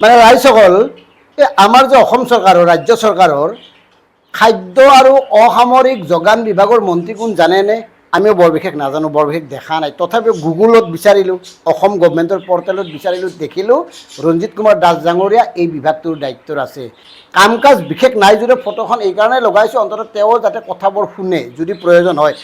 মানে ৰাইজসকল আমাৰ যে অসম চৰকাৰৰ ৰাজ্য চৰকাৰৰ খাদ্য আৰু অসামৰিক যোগান বিভাগৰ মন্ত্ৰী কোন জানেনে? আমিও বৰ বিশেষ নাজানো, বৰ বিশেষ দেখা নাই। তথাপিও গুগলত বিচাৰিলোঁ, অসম গভৰ্ণমেণ্টৰ পৰ্টেলত বিচাৰিলোঁ, দেখিলোঁ ৰঞ্জিত কুমাৰ দাস ডাঙৰীয়া এই বিভাগটোৰ দায়িত্বত আছে। কাম কাজ বিশেষ নাই যদিও ফটোখন এইকাৰণে লগাইছোঁ, অন্ততঃ তেওঁ যাতে কথাবোৰ শুনে যদি প্ৰয়োজন হয়।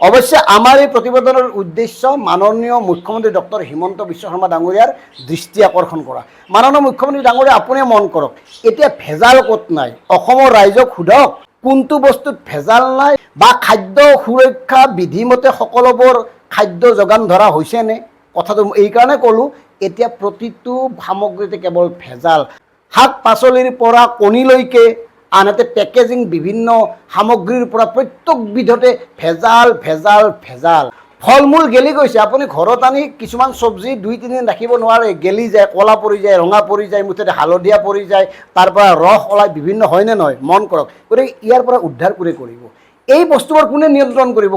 অৱশ্যে আমাৰ এই প্ৰতিবেদনৰ উদ্দেশ্য মাননীয় মুখ্যমন্ত্ৰী ডক্টৰ হিমন্ত বিশ্ব শৰ্মা ডাঙৰীয়াৰ দৃষ্টি আকৰ্ষণ কৰা। মাননীয় মুখ্যমন্ত্ৰী ডাঙৰীয়া আপুনিয়ে মন কৰক, এতিয়া ভেজাল ক'ত নাই? অসমৰ ৰাইজক সোধক কোনটো বস্তুত ভেজাল নাই বা খাদ্য সুৰক্ষা বিধিমতে সকলোবোৰ খাদ্য যোগান ধৰা হৈছেনে? কথাটো এইকাৰণে ক'লোঁ, এতিয়া প্ৰতিটো সামগ্ৰীতে কেৱল ভেজাল। শাক পাচলিৰ পৰা কণীলৈকে, আনহাতে পেকেজিং বিভিন্ন সামগ্ৰীৰ পৰা প্ৰত্যেকবিধতে ভেজাল ভেজাল ভেজাল। ফল মূল গেলি গৈছে। আপুনি ঘৰত আনি কিছুমান চব্জি 2-3 দিন ৰাখিব নোৱাৰে, গেলি যায়, ক'লা পৰি যায়, ৰঙা পৰি যায়, মুঠতে হালধীয়া পৰি যায়, তাৰ পৰা ৰস ওলাই বিভিন্ন, হয়নে নহয়? মন কৰক। গতিকে ইয়াৰ পৰা উদ্ধাৰ কোনে কৰিব? এই বস্তুবোৰ কোনে নিয়ন্ত্ৰণ কৰিব?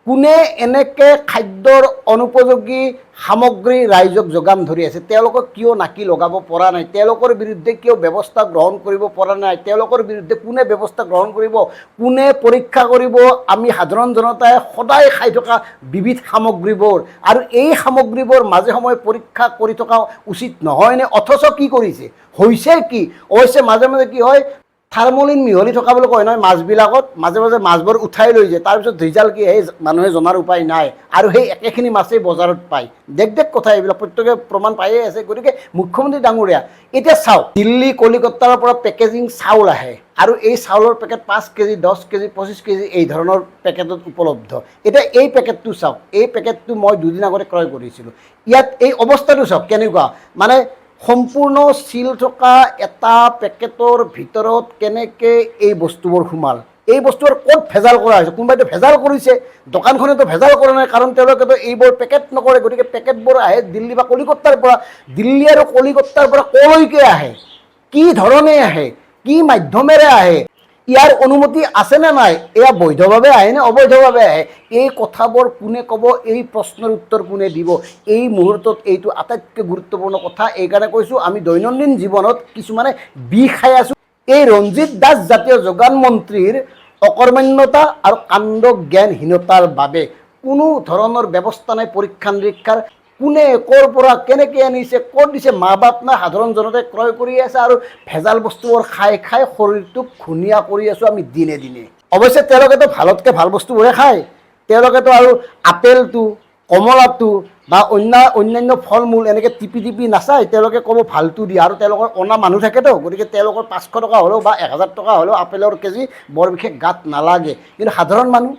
কোনে এনেকৈ খাদ্যৰ অনুপযোগী সামগ্ৰী ৰাইজক যোগান ধৰি আছে? তেওঁলোকক কিয় নাকি লগাব পৰা নাই? তেওঁলোকৰ বিৰুদ্ধে কিয় ব্যৱস্থা গ্ৰহণ কৰিব পৰা নাই? তেওঁলোকৰ বিৰুদ্ধে কোনে ব্যৱস্থা গ্ৰহণ কৰিব? কোনে পৰীক্ষা কৰিব আমি সাধাৰণ জনতাই সদায় খাই থকা বিবিধ সামগ্ৰীবোৰ? আৰু এই সামগ্ৰীবোৰ মাজে সময়ে পৰীক্ষা কৰি থকা উচিত নহয়নে? অথচ কি কৰিছে? হৈছে কি? অৱশ্যে মাজে মাজে কি হয়, থাৰ্মলিন মিহলি থকা বুলি কয় নহয় মাছবিলাকত, মাজে মাজে মাছবোৰ উঠাই লৈ যায়, তাৰপিছত ৰিজাল্ট কি সেই মানুহে জনাৰ উপায় নাই, আৰু সেই একেখিনি মাছেই বজাৰত পায়। দেখ কথা এইবিলাক প্ৰত্যেকে প্ৰমাণ পায়েই আছে। গতিকে মুখ্যমন্ত্ৰী ডাঙৰীয়া এতিয়া চাওক, দিল্লী কলিকতাৰ পৰা পেকেজিং চাউল আহে, আৰু এই চাউলৰ পেকেট 5 কেজি 10 কেজি 25 কেজি এই ধৰণৰ পেকেটত উপলব্ধ। এতিয়া এই পেকেটটো চাওক, এই পেকেটটো মই 2 দিন আগতে ক্ৰয় কৰিছিলোঁ। ইয়াত এই অৱস্থাটো চাওক কেনেকুৱা, মানে সম্পূৰ্ণ চিল থকা এটা পেকেটৰ ভিতৰত কেনেকৈ এই বস্তুবোৰ সোমাল? এই বস্তুবোৰ ক'ত ভেজাল কৰা হৈছে? কোনোবাইতো ভেজাল কৰিছে, দোকানখনেতো ভেজাল কৰা নাই, কাৰণ তেওঁলোকেতো এইবোৰ পেকেট নকৰে। গতিকে পেকেটবোৰ আহে দিল্লী বা কলিকতাৰ পৰা। দিল্লী আৰু কলিকতাৰ পৰা ক'লৈকে আহে? কি ধৰণে আহে? কি মাধ্যমেৰে আহে? ইয়াৰ অনুমতি আছেনে নাই? এয়া বৈধভাৱে আহে নে অবৈধভাৱে আহে? এই কথাবোৰ কোনে ক'ব? এই প্ৰশ্নৰ উত্তৰ কোনে দিব? এই মুহূৰ্তত এইটো আটাইতকৈ গুৰুত্বপূৰ্ণ কথা। এইকাৰণে কৈছোঁ, আমি দৈনন্দিন জীৱনত কিছুমানে বিষ খাই আছোঁ এই ৰঞ্জিত দাস জাতীয় যোগান মন্ত্ৰীৰ অকৰ্মণ্যতা আৰু কাণ্ড জ্ঞানহীনতাৰ বাবে। কোনো ধৰণৰ ব্যৱস্থা নাই পৰীক্ষা নিৰীক্ষাৰ। কোনে ক'ৰ পৰা কেনেকৈ আনিছে, ক'ত দিছে, মা বাপ নাই, সাধাৰণ জনতাই ক্ৰয় কৰি আছে, আৰু ভেজাল বস্তুবোৰ খাই খাই শৰীৰটোক ঘূণীয়া কৰি আছোঁ আমি দিনে দিনে। অৱশ্যে তেওঁলোকেতো ভালতকৈ ভাল বস্তুবোৰে খায়। তেওঁলোকেতো আৰু আপেলটো, কমলাটো বা অন্যান্য ফল মূল এনেকৈ টিপি টিপি নাচায়, তেওঁলোকে ক'ব ভালটো দিয়ে। আৰু তেওঁলোকৰ অনা মানুহ থাকেতো, গতিকে তেওঁলোকৰ 500 টকা হ'লেও বা 1000 টকা হ'লেও আপেলৰ কেজি বৰ বিশেষ গাত নালাগে। কিন্তু সাধাৰণ মানুহ,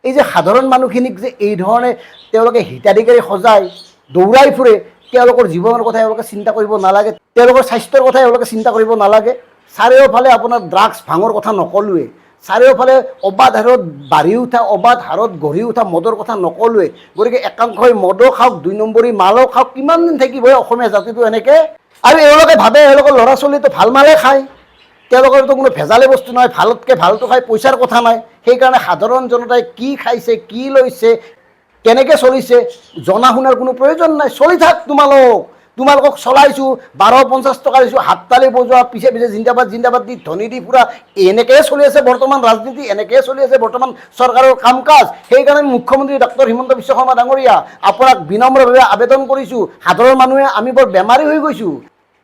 এই যে সাধাৰণ মানুহখিনিক যে এই ধৰণে তেওঁলোকে হিতাধিকাৰী সজাই দৌৰাই ফুৰে, তেওঁলোকৰ জীৱনৰ কথা এওঁলোকে চিন্তা কৰিব নালাগে? তেওঁলোকৰ স্বাস্থ্যৰ কথা এওঁলোকে চিন্তা কৰিব নালাগে? চাৰিওফালে আপোনাৰ ড্ৰাগছ ভাঙৰ কথা নকলোৱে, চাৰিওফালে অবাধ হাৰত বাঢ়ি উঠা, অবাধ হাৰত গঢ়ি উঠা মদৰ কথা নকলোৱে। গতিকে একাংশই মদো খাওক, 2 নম্বৰী মালো খাওক, কিমান দিন থাকিব অসমীয়া জাতিটো এনেকৈ? আৰু এওঁলোকে ভাবে এওঁলোকৰ ল'ৰা ছোৱালীটো ভাল মালে খায়, তেওঁলোকৰতো কোনো ভেজালি বস্তু নহয়, ভালতকৈ ভালটো খাই, পইচাৰ কথা নাই। সেইকাৰণে সাধাৰণ জনতাই কি খাইছে, কি লৈছে, কেনেকৈ চলিছে জনা শুনাৰ কোনো প্ৰয়োজন নাই। চলি থাক তোমালোকক চলাইছোঁ, 1250 টকা দিছোঁ, হাততালি বজোৱা, পিছে পিছে জিন্দাবাদ জিন্দাবাদ দি ধনী দি ফুৰা, এনেকৈয়ে চলি আছে বৰ্তমান ৰাজনীতি, এনেকৈয়ে চলি আছে বৰ্তমান চৰকাৰৰ কাম কাজ। সেইকাৰণে মুখ্যমন্ত্ৰী ডক্টৰ হিমন্ত বিশ্ব শৰ্মা ডাঙৰীয়া, আপোনাক বিনম্ৰভাৱে আবেদন কৰিছোঁ, সাধাৰণ মানুহে আমি বৰ বেমাৰী হৈ গৈছোঁ।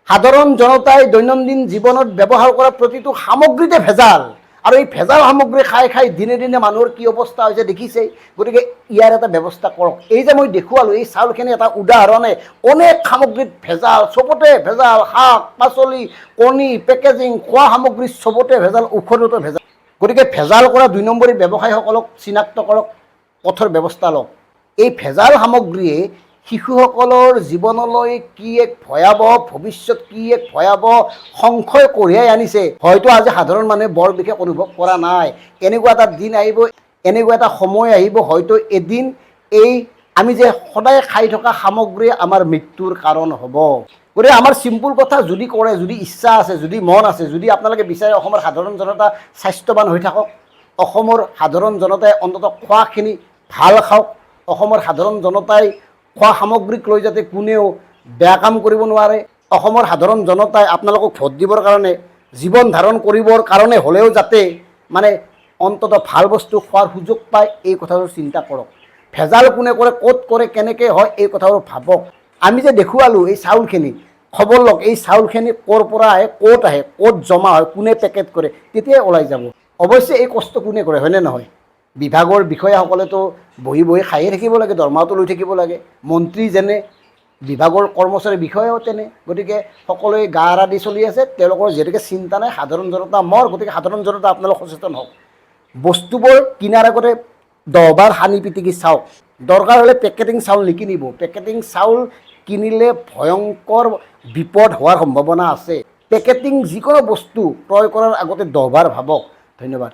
সাধাৰণ জনতাই দৈনন্দিন জীৱনত ব্যৱহাৰ কৰা প্ৰতিটো সামগ্ৰীতে ভেজাল, আৰু এই ভেজাল সামগ্ৰী খাই খাই দিনে দিনে মানুহৰ কি অৱস্থা হৈছে দেখিছেই। গতিকে ইয়াৰ এটা ব্যৱস্থা কৰক। এই যে মই দেখুৱালোঁ এই চাউলখিনি এটা উদাহৰণে, অনেক সামগ্ৰীত ভেজাল, চবতে ভেজাল, শাক পাচলি, কণী, পেকেজিং, খোৱা সামগ্ৰী চবতে ভেজাল, ঔষধতো ভেজাল। গতিকে ভেজাল কৰা 2 নম্বৰী ব্যৱসায়ীসকলক চিনাক্ত কৰক, কঠোৰ ব্যৱস্থা লওক। এই ভেজাল সামগ্ৰীয়ে শিশুসকলৰ জীৱনলৈ কি এক ভয়াৱহ ভৱিষ্যত, কি এক ভয়াৱহ সংশয় কঢ়িয়াই আনিছে, হয়তো আজি সাধাৰণ মানুহে বৰ বিশেষ অনুভৱ কৰা নাই। এনেকুৱা এটা দিন আহিব, এনেকুৱা এটা সময় আহিব, হয়তো এদিন এই আমি যে সদায় খাই থকা সামগ্ৰী আমাৰ মৃত্যুৰ কাৰণ হ'ব। গতিকে আমাৰ চিম্পুল কথা যদি কৰে, যদি ইচ্ছা আছে, যদি মন আছে, যদি আপোনালোকে বিচাৰে অসমৰ সাধাৰণ জনতা স্বাস্থ্যৱান হৈ থাকক, অসমৰ সাধাৰণ জনতাই অন্ততঃ খোৱাখিনি ভাল খাওক, অসমৰ সাধাৰণ জনতাই খোৱা সামগ্ৰীক লৈ যাতে কোনেও বেয়া কাম কৰিব নোৱাৰে, অসমৰ সাধাৰণ জনতাই আপোনালোকক ভোট দিবৰ কাৰণে জীৱন ধাৰণ কৰিবৰ কাৰণে হ'লেও যাতে মানে অন্তত ভাল বস্তু খোৱাৰ সুযোগ পায় এই কথাবোৰ চিন্তা কৰক। ভেজাল কোনে কৰে, ক'ত কৰে, কেনেকৈ হয় এই কথাবোৰ ভাবক। আমি যে দেখুৱালোঁ এই চাউলখিনি, খবৰ লওক এই চাউলখিনি ক'ৰ পৰা আহে, ক'ত জমা হয়, কোনে পেকেট কৰে, তেতিয়াই ওলাই যাব। অৱশ্যে এই কষ্ট কোনে কৰে হয়নে নহয়? বিভাগৰ বিষয়াসকলেতো বহি বহি খায়ে থাকিব লাগে, দৰমহাটো লৈ থাকিব লাগে। মন্ত্ৰী যেনে, বিভাগৰ কৰ্মচাৰী বিষয়াও তেনে। গতিকে সকলোৱে গা এৰা দি চলি আছে, তেওঁলোকৰ যিহেতুকে চিন্তা নাই, সাধাৰণ জনতা গতিকে সাধাৰণ জনতা আপোনালোক সচেতন হওক। বস্তুবোৰ কিনাৰ আগতে 10 বাৰ সানি পিটিকি চাওক। দৰকাৰ হ'লে পেকেটিং চাউল নিকিনিব। পেকেটিং চাউল কিনিলে ভয়ংকৰ বিপদ হোৱাৰ সম্ভাৱনা আছে। পেকেটিং যিকোনো বস্তু ক্ৰয় কৰাৰ আগতে 10 বাৰ ভাবক। ধন্যবাদ।